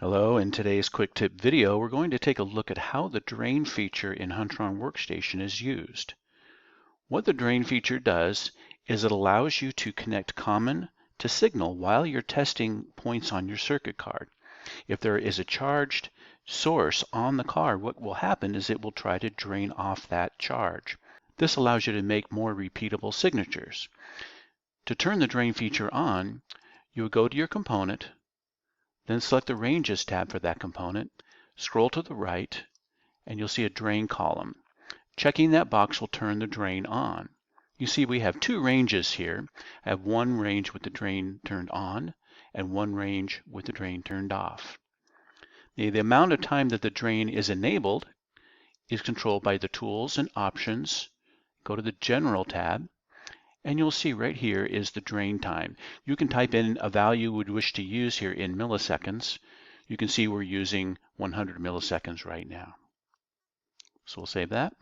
Hello, in today's quick tip video, we're going to take a look at how the drain feature in Huntron Workstation is used. What the drain feature does is it allows you to connect common to signal while you're testing points on your circuit card. If there is a charged source on the card, what will happen is it will try to drain off that charge. This allows you to make more repeatable signatures. To turn the drain feature on, you would go to your component, then select the Ranges tab for that component, scroll to the right, and you'll see a drain column. Checking that box will turn the drain on. You see we have two ranges here. I have one range with the drain turned on and one range with the drain turned off. The amount of time that the drain is enabled is controlled by the Tools and Options. Go to the General tab, and you'll see right here is the drain time. You can type in a value you would wish to use here in milliseconds. You can see we're using 100 milliseconds right now. So we'll save that.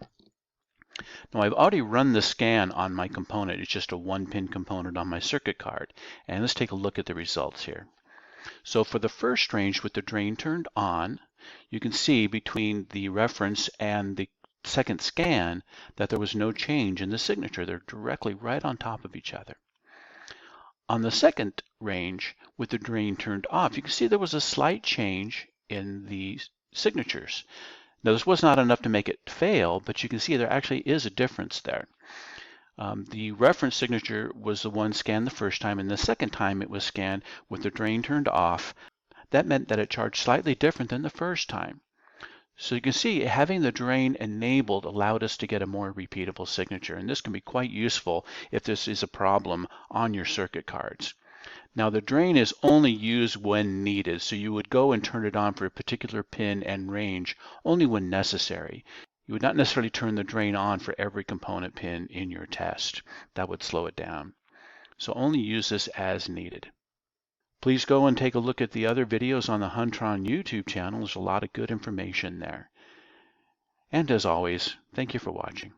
Now I've already run the scan on my component. It's just a 1-pin component on my circuit card. And let's take a look at the results here. So for the first range with the drain turned on, you can see between the reference and the second scan that there was no change in the signature. They're directly right on top of each other. On the second range with the drain turned off, you can see there was a slight change in the signatures. Now this was not enough to make it fail, but you can see there actually is a difference there. The reference signature was the one scanned the first time, and the second time it was scanned with the drain turned off. That meant that it charged slightly different than the first time. So you can see having the drain enabled allowed us to get a more repeatable signature, and this can be quite useful if this is a problem on your circuit cards. Now the drain is only used when needed, so you would go and turn it on for a particular pin and range only when necessary. You would not necessarily turn the drain on for every component pin in your test. That would slow it down. So only use this as needed. Please go and take a look at the other videos on the Huntron YouTube channel. There's a lot of good information there. And as always, thank you for watching.